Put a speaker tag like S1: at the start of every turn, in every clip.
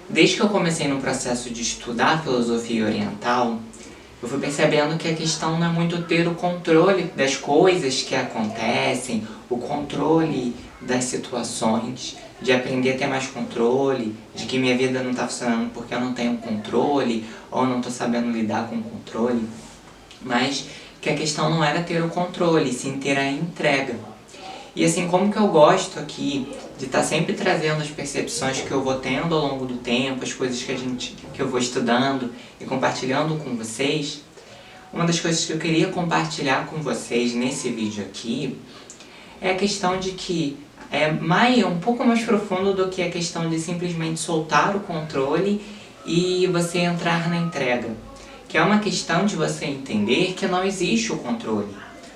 S1: Desde que eu comecei no processo de estudar filosofia oriental, eu fui percebendo que a questão não é muito ter o controle das coisas que acontecem, o controle das situações, de aprender a ter mais controle, de que minha vida não está funcionando porque eu não tenho controle, ou não estou sabendo lidar com o controle, mas que a questão não era ter o controle, sim ter a entrega. E assim, como que eu gosto aqui de estar sempre trazendo as percepções que eu vou tendo ao longo do tempo, as coisas que eu vou estudando e compartilhando com vocês, uma das coisas que eu queria compartilhar com vocês nesse vídeo aqui é a questão de que é um pouco mais profundo do que a questão de simplesmente soltar o controle e você entrar na entrega. Que é uma questão de você entender que não existe o controle.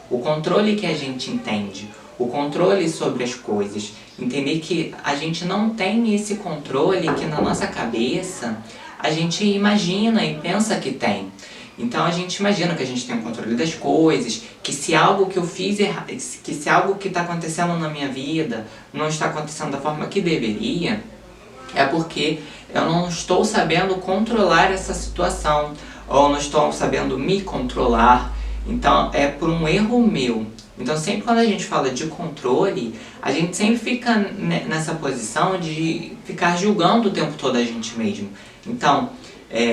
S1: O controle que a gente entende, o controle sobre as coisas. Entender que a gente não tem esse controle que na nossa cabeça a gente imagina e pensa que tem. Então a gente imagina que a gente tem o controle das coisas, que se algo que eu fiz errado, que se algo que está acontecendo na minha vida não está acontecendo da forma que deveria, é porque eu não estou sabendo controlar essa situação, ou não estou sabendo me controlar. Então é por um erro meu. Então sempre quando a gente fala de controle, a gente sempre fica nessa posição de ficar julgando o tempo todo a gente mesmo. Então,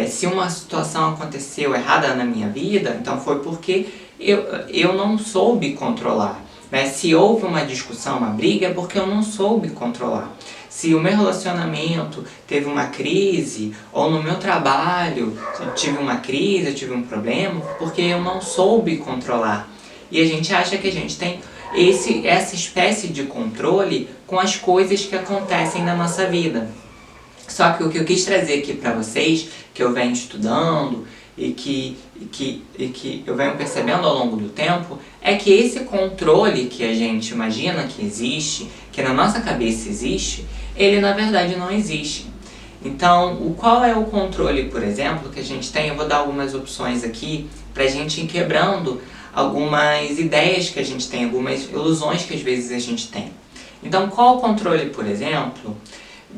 S1: se uma situação aconteceu errada na minha vida, então foi porque eu não soube controlar. Né? Se houve uma discussão, uma briga, é porque eu não soube controlar. Se o meu relacionamento teve uma crise, ou no meu trabalho eu tive uma crise, eu tive um problema, porque eu não soube controlar. E a gente acha que a gente tem essa espécie de controle com as coisas que acontecem na nossa vida. Só que o que eu quis trazer aqui para vocês, que eu venho estudando e que eu venho percebendo ao longo do tempo, é que esse controle que a gente imagina que existe, que na nossa cabeça existe, ele na verdade não existe. Então, qual é o controle, por exemplo, que a gente tem? Eu vou dar algumas opções aqui para a gente ir quebrando algumas ideias que a gente tem, algumas ilusões que às vezes a gente tem. Então, qual o controle, por exemplo,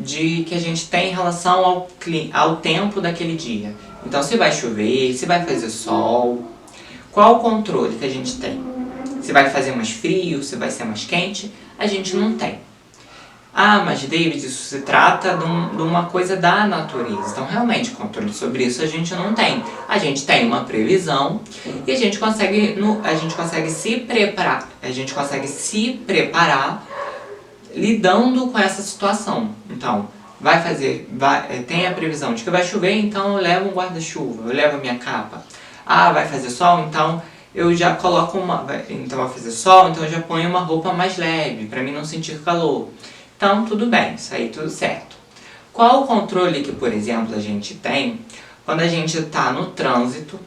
S1: que a gente tem em relação ao tempo daquele dia? Então, se vai chover, se vai fazer sol, qual o controle que a gente tem? Se vai fazer mais frio, se vai ser mais quente, a gente não tem. Ah, mas David, isso se trata de uma coisa da natureza. Então, realmente, controle sobre isso a gente não tem. A gente tem uma previsão e a gente consegue se preparar lidando com essa situação. Então, tem a previsão de que vai chover, então eu levo um guarda-chuva, eu levo a minha capa. Ah, vai fazer sol, então eu já coloco então vai fazer sol, então eu já ponho uma roupa mais leve, para mim não sentir calor. Então, tudo bem, isso aí tudo certo. Qual o controle que, por exemplo, a gente tem quando a gente está no trânsito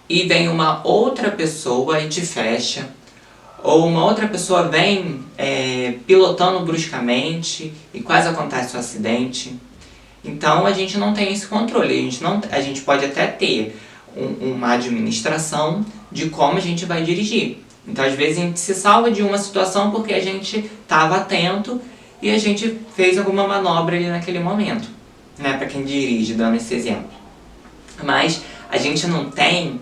S1: e vem uma outra pessoa e te fecha, ou uma outra pessoa vem pilotando bruscamente e quase acontece um acidente? Então, a gente não tem esse controle. A gente pode até ter uma administração de como a gente vai dirigir. Então, às vezes, a gente se salva de uma situação porque a gente estava atento e a gente fez alguma manobra ali naquele momento, né? Para quem dirige, dando esse exemplo. Mas a gente não tem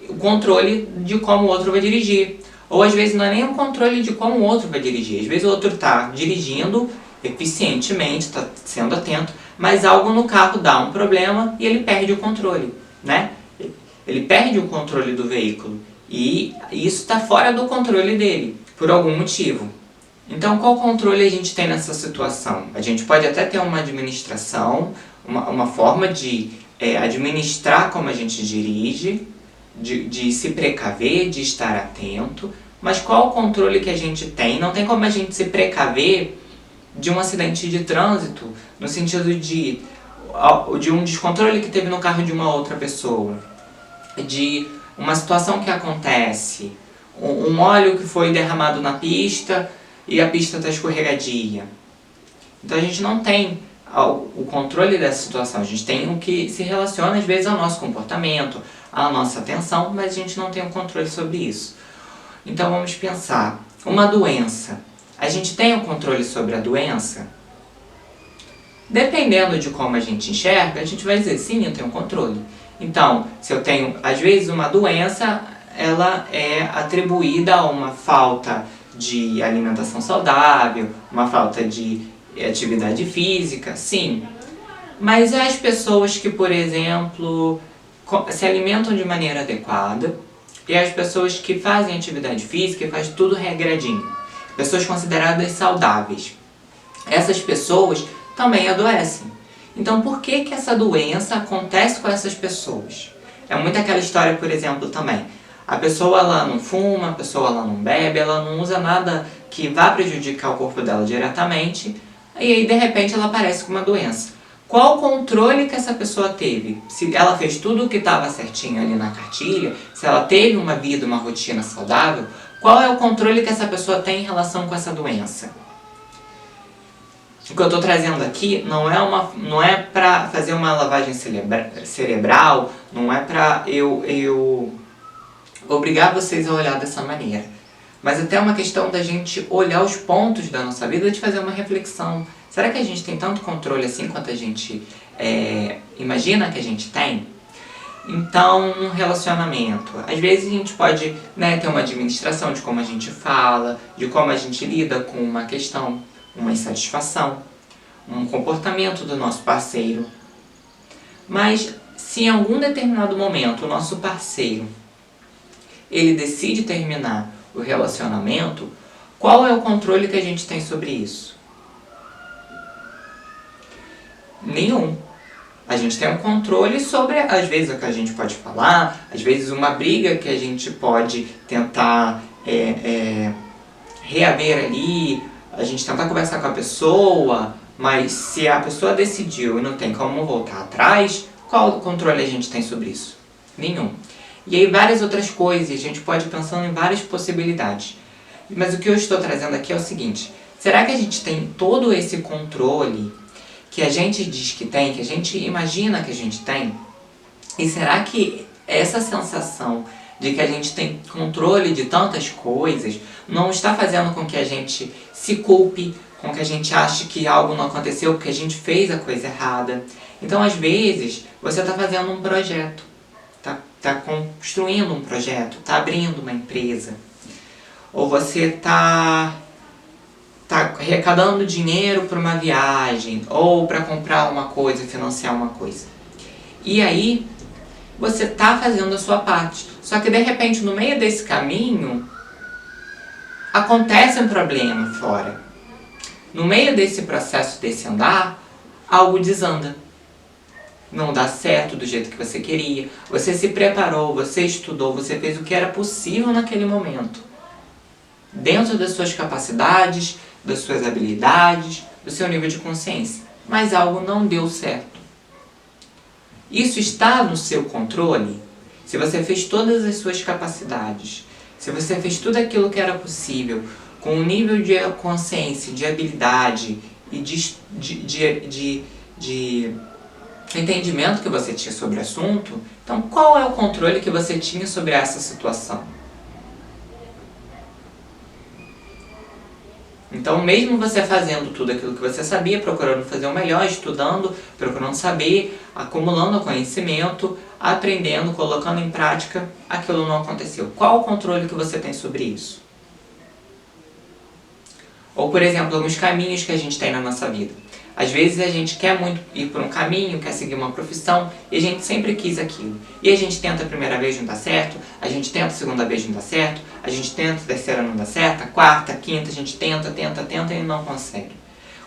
S1: o controle de como o outro vai dirigir. Ou às vezes não é nem o controle de como o outro vai dirigir. Às vezes o outro está dirigindo eficientemente, está sendo atento, mas algo no carro dá um problema e ele perde o controle, né? Ele perde o controle do veículo. E isso está fora do controle dele, por algum motivo. Então, qual controle a gente tem nessa situação? A gente pode até ter uma administração, uma forma de administrar como a gente dirige, de se precaver, de estar atento. Mas qual o controle que a gente tem? Não tem como a gente se precaver de um acidente de trânsito, no sentido de um descontrole que teve no carro de uma outra pessoa, de uma situação que acontece, um óleo que foi derramado na pista e a pista está escorregadia. Então a gente não tem o controle dessa situação, a gente tem o que se relaciona às vezes ao nosso comportamento, à nossa atenção, mas a gente não tem o controle sobre isso. Então vamos pensar, uma doença, a gente tem o controle sobre a doença? Dependendo de como a gente enxerga, a gente vai dizer, sim, eu tenho controle. Então, se eu tenho, às vezes, uma doença, ela é atribuída a uma falta de alimentação saudável, uma falta de atividade física, sim. Mas as pessoas que, por exemplo, se alimentam de maneira adequada e as pessoas que fazem atividade física e fazem tudo regradinho, pessoas consideradas saudáveis, essas pessoas também adoecem. Então, por que que essa doença acontece com essas pessoas? É muito aquela história, por exemplo, também. A pessoa ela não fuma, a pessoa ela não bebe, ela não usa nada que vá prejudicar o corpo dela diretamente, e aí de repente ela aparece com uma doença. Qual o controle que essa pessoa teve? Se ela fez tudo o que estava certinho ali na cartilha, se ela teve uma vida, uma rotina saudável, qual é o controle que essa pessoa tem em relação com essa doença? O que eu estou trazendo aqui não é para fazer uma lavagem cerebral, não é para eu obrigar vocês a olhar dessa maneira. Mas até uma questão da gente olhar os pontos da nossa vida, de fazer uma reflexão. Será que a gente tem tanto controle assim quanto a gente imagina que a gente tem? Então, um relacionamento. Às vezes a gente pode ter uma administração de como a gente fala, de como a gente lida com uma questão, uma insatisfação, um comportamento do nosso parceiro. Mas se em algum determinado momento o nosso parceiro ele decide terminar o relacionamento, qual é o controle que a gente tem sobre isso? Nenhum. A gente tem um controle sobre, às vezes, o que a gente pode falar, às vezes uma briga que a gente pode tentar reaver ali, a gente tentar conversar com a pessoa, mas se a pessoa decidiu e não tem como voltar atrás, qual controle a gente tem sobre isso? Nenhum. E aí várias outras coisas, a gente pode ir pensando em várias possibilidades. Mas o que eu estou trazendo aqui é o seguinte, será que a gente tem todo esse controle que a gente diz que tem, que a gente imagina que a gente tem? E será que essa sensação de que a gente tem controle de tantas coisas não está fazendo com que a gente se culpe, com que a gente ache que algo não aconteceu porque a gente fez a coisa errada? Então, às vezes, você está fazendo um projeto, está construindo um projeto, está abrindo uma empresa, ou você está arrecadando dinheiro para uma viagem, ou para comprar uma coisa, financiar uma coisa. E aí, você está fazendo a sua parte. Só que de repente, no meio desse caminho, acontece um problema fora. No meio desse processo, desse andar, algo desanda. Não dá certo do jeito que você queria. Você se preparou, você estudou, você fez o que era possível naquele momento. Dentro das suas capacidades, das suas habilidades, do seu nível de consciência. Mas algo não deu certo. Isso está no seu controle? Se você fez todas as suas capacidades, se você fez tudo aquilo que era possível, com um nível de consciência, de habilidade e de entendimento que você tinha sobre o assunto, então qual é o controle que você tinha sobre essa situação? Então, mesmo você fazendo tudo aquilo que você sabia, procurando fazer o melhor, estudando, procurando saber, acumulando conhecimento, aprendendo, colocando em prática, aquilo não aconteceu. Qual o controle que você tem sobre isso? Ou, por exemplo, alguns caminhos que a gente tem na nossa vida. Às vezes a gente quer muito ir por um caminho, quer seguir uma profissão, e a gente sempre quis aquilo. E a gente tenta a primeira vez, não dá certo, a gente tenta a segunda vez, não dá certo, a gente tenta a terceira, não dá certo, a quarta, a quinta, a gente tenta e não consegue.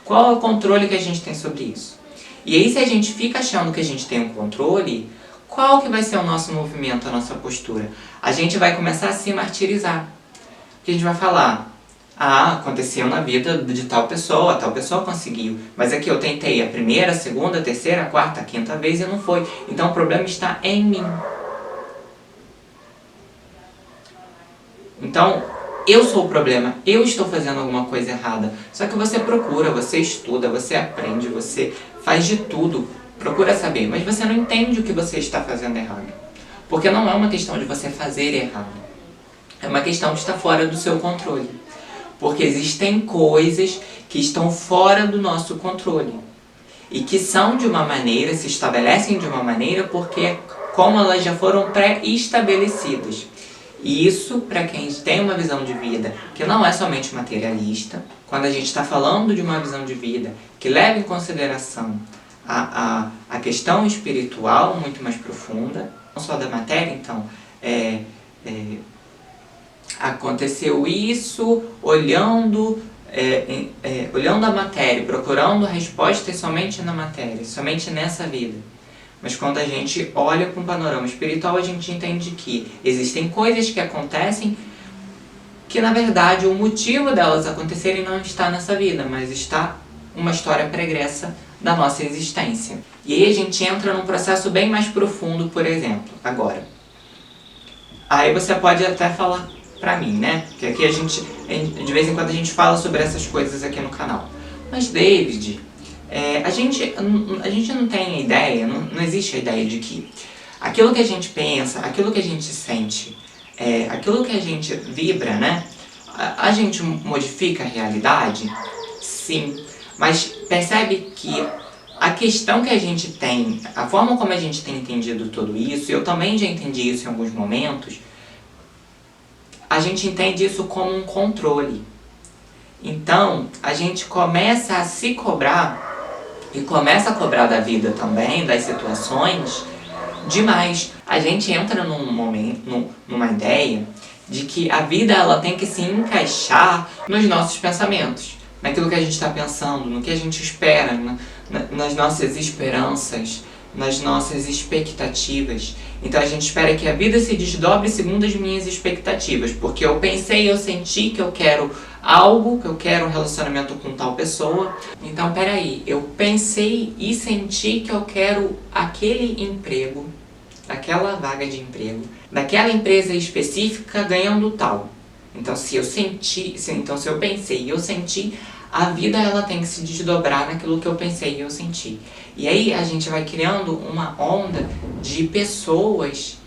S1: Qual é o controle que a gente tem sobre isso? E aí, se a gente fica achando que a gente tem um controle, qual que vai ser o nosso movimento, a nossa postura? A gente vai começar a se martirizar. Porque a gente vai falar, aconteceu na vida de tal pessoa conseguiu. Mas aqui eu tentei a primeira, a segunda, a terceira, a quarta, a quinta vez e não foi. Então o problema está em mim. Então, eu sou o problema, eu estou fazendo alguma coisa errada. Só que você procura, você estuda, você aprende, você faz de tudo, procura saber, mas você não entende o que você está fazendo errado. Porque não é uma questão de você fazer errado. É uma questão que está fora do seu controle. Porque existem coisas que estão fora do nosso controle. e que são de uma maneira, se estabelecem de uma maneira porque como elas já foram pré-estabelecidas. E isso, para quem tem uma visão de vida que não é somente materialista, quando a gente está falando de uma visão de vida que leva em consideração a questão espiritual muito mais profunda, não só da matéria, então, aconteceu isso olhando a matéria, procurando respostas somente na matéria, somente nessa vida. Mas quando a gente olha para um panorama espiritual, a gente entende que existem coisas que acontecem que, na verdade, o motivo delas acontecerem não está nessa vida, mas está uma história pregressa da nossa existência. E aí a gente entra num processo bem mais profundo, por exemplo, agora. Aí você pode até falar pra mim, né? Porque aqui de vez em quando a gente fala sobre essas coisas aqui no canal. Mas, David, a gente não tem ideia, não existe a ideia de que aquilo que a gente pensa, aquilo que a gente sente, aquilo que a gente vibra, né? A gente modifica a realidade? Sim. Mas percebe que a questão que a gente tem, a forma como a gente tem entendido tudo isso, eu também já entendi isso em alguns momentos, a gente entende isso como um controle. Então, a gente começa a se cobrar, e começa a cobrar da vida também, das situações, demais. A gente entra numa ideia de que a vida ela tem que se encaixar nos nossos pensamentos, naquilo que a gente está pensando, no que a gente espera, nas nossas esperanças, nas nossas expectativas. Então a gente espera que a vida se desdobre segundo as minhas expectativas, porque eu pensei, eu senti que eu quero algo, que eu quero um relacionamento com tal pessoa. Então peraí, eu pensei e senti que eu quero aquele emprego, aquela vaga de emprego, daquela empresa específica ganhando tal. Então se eu pensei e eu senti, a vida ela tem que se desdobrar naquilo que eu pensei e eu senti. E aí a gente vai criando uma onda de pessoas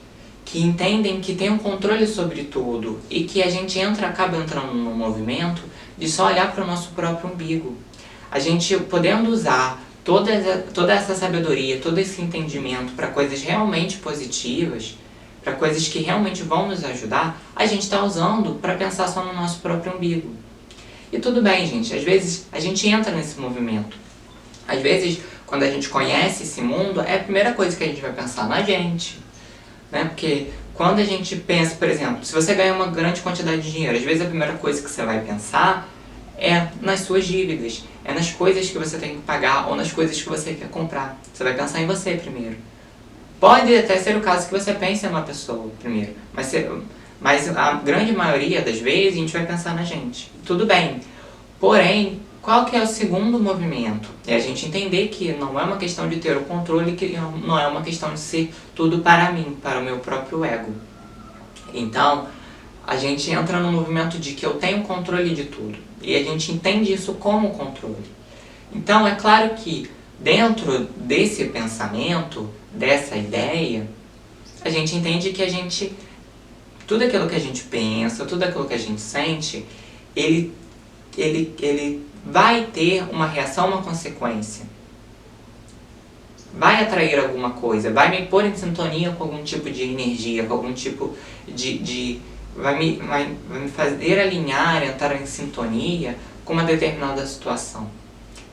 S1: que entendem que tem um controle sobre tudo e que a gente acaba entrando num movimento de só olhar para o nosso próprio umbigo. A gente podendo usar toda essa sabedoria, todo esse entendimento para coisas realmente positivas, para coisas que realmente vão nos ajudar, a gente está usando para pensar só no nosso próprio umbigo. E tudo bem, gente, às vezes a gente entra nesse movimento. Às vezes, quando a gente conhece esse mundo, é a primeira coisa que a gente vai pensar na gente, né? Porque quando a gente pensa, por exemplo, se você ganha uma grande quantidade de dinheiro, às vezes a primeira coisa que você vai pensar é nas suas dívidas, é nas coisas que você tem que pagar ou nas coisas que você quer comprar. Você vai pensar em você primeiro. Pode até ser o caso que você pense em uma pessoa primeiro, mas a grande maioria das vezes a gente vai pensar na gente. Tudo bem. Porém, qual que é o segundo movimento? É a gente entender que não é uma questão de ter o controle, que não é uma questão de ser tudo para mim, para o meu próprio ego. Então, a gente entra no movimento de que eu tenho controle de tudo. E a gente entende isso como controle. Então, é claro que dentro desse pensamento, dessa ideia, a gente entende que tudo aquilo que a gente pensa, tudo aquilo que a gente sente, ele vai ter uma reação, uma consequência. Vai atrair alguma coisa, vai me pôr em sintonia com algum tipo de energia, com algum tipo vai me fazer alinhar, entrar em sintonia com uma determinada situação.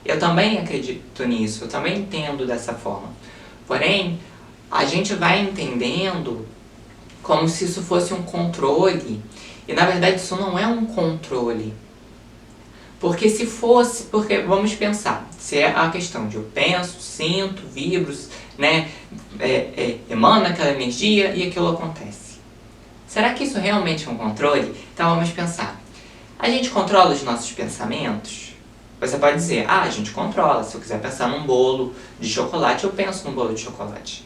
S1: Eu também acredito nisso, eu também entendo dessa forma. Porém, a gente vai entendendo como se isso fosse um controle. E na verdade isso não é um controle. Porque vamos pensar, se é a questão de eu penso, sinto, vibro, né, emana aquela energia e aquilo acontece. Será que isso realmente é um controle? Então vamos pensar. A gente controla os nossos pensamentos? Você pode dizer, a gente controla. Se eu quiser pensar num bolo de chocolate, eu penso num bolo de chocolate.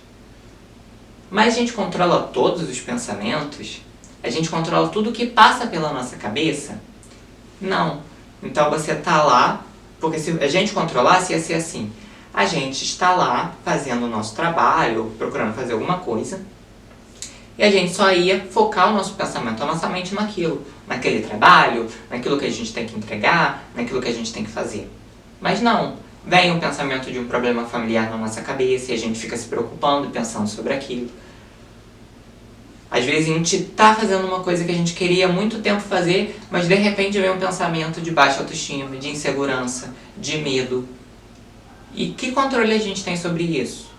S1: Mas a gente controla todos os pensamentos? A gente controla tudo que passa pela nossa cabeça? Não. Então você está lá, porque se a gente controlasse ia ser assim. A gente está lá fazendo o nosso trabalho, procurando fazer alguma coisa, e a gente só ia focar o nosso pensamento, a nossa mente naquele trabalho, naquilo que a gente tem que entregar, naquilo que a gente tem que fazer. Mas não, vem o pensamento de um problema familiar na nossa cabeça e a gente fica se preocupando, pensando sobre aquilo. Às vezes a gente tá fazendo uma coisa que a gente queria há muito tempo fazer, mas de repente vem um pensamento de baixa autoestima, de insegurança, de medo. E que controle a gente tem sobre isso?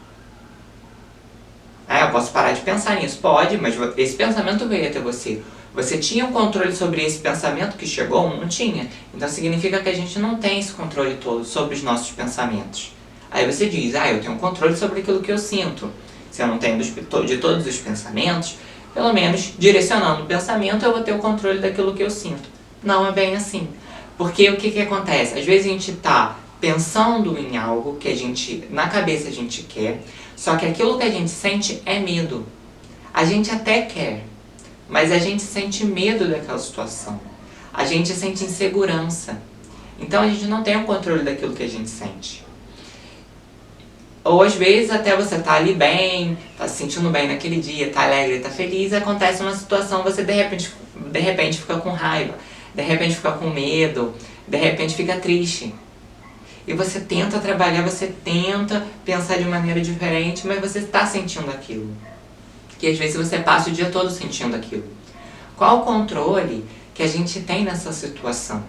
S1: Eu posso parar de pensar nisso? Pode, mas esse pensamento veio até você. Você tinha um controle sobre esse pensamento que chegou? Não tinha. Então significa que a gente não tem esse controle todo sobre os nossos pensamentos. Aí você diz, eu tenho um controle sobre aquilo que eu sinto. Se eu não tenho de todos os pensamentos, pelo menos direcionando o pensamento eu vou ter o controle daquilo que eu sinto. Não é bem assim. Porque o que acontece? Às vezes a gente está pensando em algo que na cabeça a gente quer, só que aquilo que a gente sente é medo. A gente até quer, mas a gente sente medo daquela situação. A gente sente insegurança. Então a gente não tem o controle daquilo que a gente sente. Ou às vezes até você tá ali bem, tá se sentindo bem naquele dia, tá alegre, tá feliz, acontece uma situação, você de repente fica com raiva, de repente fica com medo, de repente fica triste. E você tenta trabalhar, você tenta pensar de maneira diferente, mas você está sentindo aquilo. Que às vezes você passa o dia todo sentindo aquilo. Qual o controle que a gente tem nessa situação?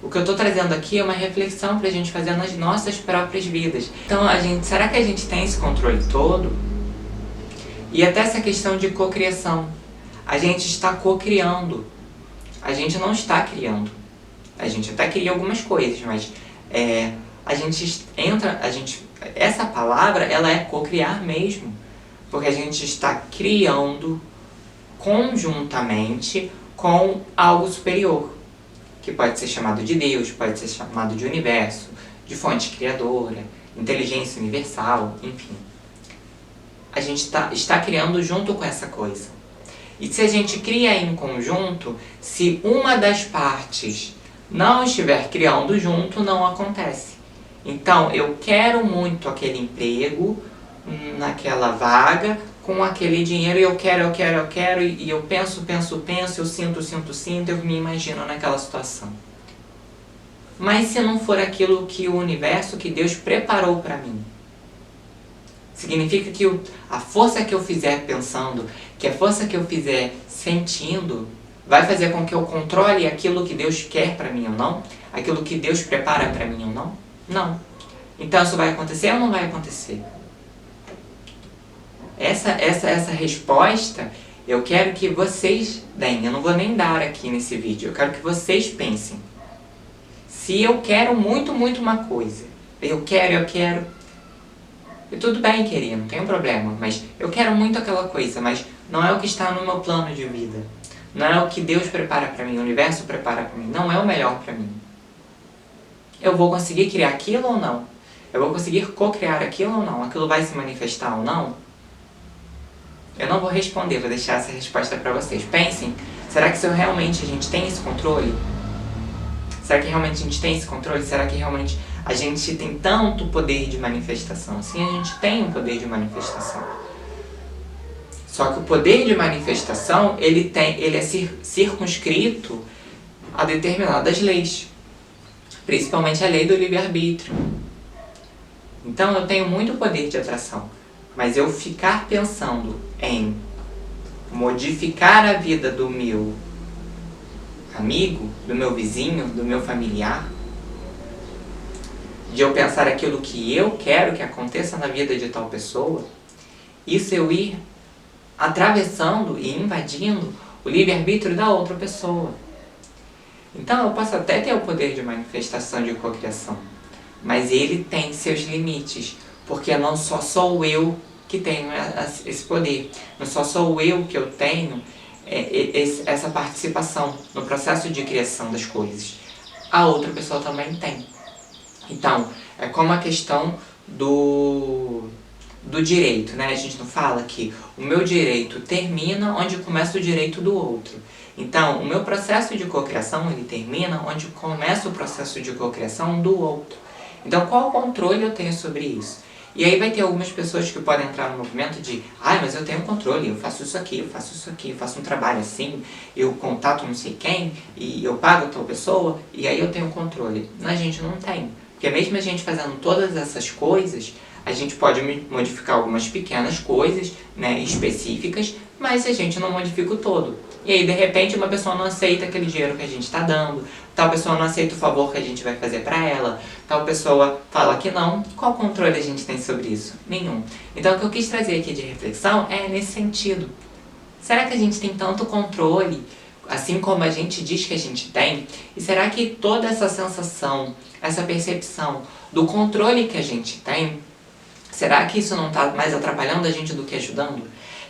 S1: O que eu estou trazendo aqui é uma reflexão para a gente fazer nas nossas próprias vidas. Então, será que a gente tem esse controle todo? E até essa questão de cocriação. A gente está cocriando. A gente não está criando. A gente até cria algumas coisas, mas essa palavra, ela é cocriar mesmo. Porque a gente está criando conjuntamente com algo superior, que pode ser chamado de Deus, pode ser chamado de universo, de fonte criadora, inteligência universal, enfim. A gente está criando junto com essa coisa. E se a gente cria em conjunto, se uma das partes não estiver criando junto, não acontece. Então, eu quero muito aquele emprego, naquela vaga, com aquele dinheiro, e eu quero, e eu penso, eu sinto, eu me imagino naquela situação. Mas se não for aquilo que o universo, que Deus preparou para mim, significa que a força que eu fizer pensando, que a força que eu fizer sentindo, vai fazer com que eu controle aquilo que Deus quer para mim ou não? Aquilo que Deus prepara para mim ou não? Não. Então isso vai acontecer ou não vai acontecer? Essa resposta eu quero que vocês deem. Eu não vou nem dar aqui nesse vídeo. Eu quero que vocês pensem. Se eu quero muito uma coisa, eu quero, e tudo bem querer, não tem problema, mas eu quero muito aquela coisa, mas não é o que está no meu plano de vida. Não é o que Deus prepara para mim, o universo prepara para mim. Não é o melhor para mim. Eu vou conseguir criar aquilo ou não? Eu vou conseguir co-criar aquilo ou não? Aquilo vai se manifestar ou não? Eu não vou responder, vou deixar essa resposta para vocês. Pensem, será que realmente a gente tem esse controle? Será que realmente a gente tem esse controle? Será que realmente a gente tem tanto poder de manifestação? Sim, a gente tem um poder de manifestação. Só que o poder de manifestação, ele é circunscrito a determinadas leis. Principalmente a lei do livre-arbítrio. Então eu tenho muito poder de atração. Mas eu ficar pensando em modificar a vida do meu amigo, do meu vizinho, do meu familiar, de eu pensar aquilo que eu quero que aconteça na vida de tal pessoa, isso eu ir atravessando e invadindo o livre-arbítrio da outra pessoa. Então eu posso até ter o poder de manifestação de cocriação, mas ele tem seus limites, porque não só sou eu que tenho esse poder, não só sou eu que eu tenho essa participação no processo de criação das coisas. A outra pessoa também tem. Então, é como a questão do direito, né? A gente não fala que o meu direito termina onde começa o direito do outro. Então, o meu processo de cocriação, ele termina onde começa o processo de cocriação do outro. Então, qual controle eu tenho sobre isso? E aí vai ter algumas pessoas que podem entrar no movimento de mas eu tenho controle, eu faço isso aqui, eu faço um trabalho assim, eu contato não sei quem, e eu pago tal pessoa, e aí eu tenho controle. A gente não tem. Porque mesmo a gente fazendo todas essas coisas, a gente pode modificar algumas pequenas coisas, né, específicas, mas a gente não modifica o todo. E aí, de repente, uma pessoa não aceita aquele dinheiro que a gente está dando, tal pessoa não aceita o favor que a gente vai fazer para ela, tal pessoa fala que não. Qual controle a gente tem sobre isso? Nenhum. Então, o que eu quis trazer aqui de reflexão é nesse sentido. Será que a gente tem tanto controle, assim como a gente diz que a gente tem? E será que toda essa sensação, essa percepção do controle que a gente tem, será que isso não está mais atrapalhando a gente do que ajudando?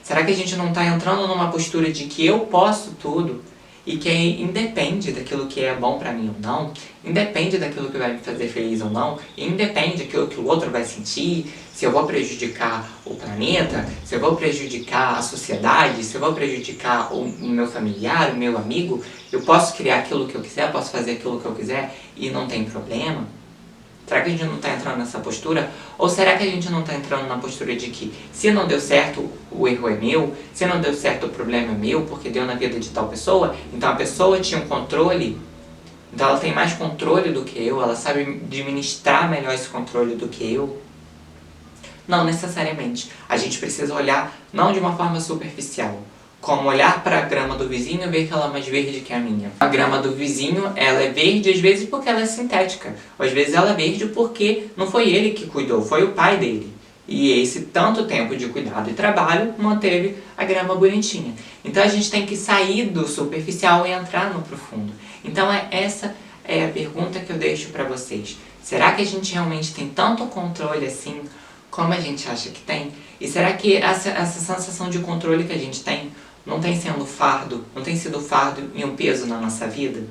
S1: Será que a gente não está entrando numa postura de que eu posso tudo e que independe daquilo que é bom pra mim ou não, independe daquilo que vai me fazer feliz ou não, independe daquilo que o outro vai sentir, se eu vou prejudicar o planeta, se eu vou prejudicar a sociedade, se eu vou prejudicar o meu familiar, o meu amigo, eu posso criar aquilo que eu quiser, posso fazer aquilo que eu quiser e não tem problema? Será que a gente não está entrando nessa postura? Ou será que a gente não está entrando na postura de que se não deu certo, o erro é meu, se não deu certo, o problema é meu, porque deu na vida de tal pessoa, então a pessoa tinha um controle, então ela tem mais controle do que eu, ela sabe administrar melhor esse controle do que eu? Não necessariamente. A gente precisa olhar não de uma forma superficial, como olhar para a grama do vizinho e ver que ela é mais verde que a minha. A grama do vizinho, ela é verde às vezes porque ela é sintética. Ou às vezes ela é verde porque não foi ele que cuidou, foi o pai dele. E esse tanto tempo de cuidado e trabalho manteve a grama bonitinha. Então a gente tem que sair do superficial e entrar no profundo. Então essa é a pergunta que eu deixo para vocês. Será que a gente realmente tem tanto controle assim como a gente acha que tem? E será que essa sensação de controle que a gente tem não tem sido fardo e um peso na nossa vida?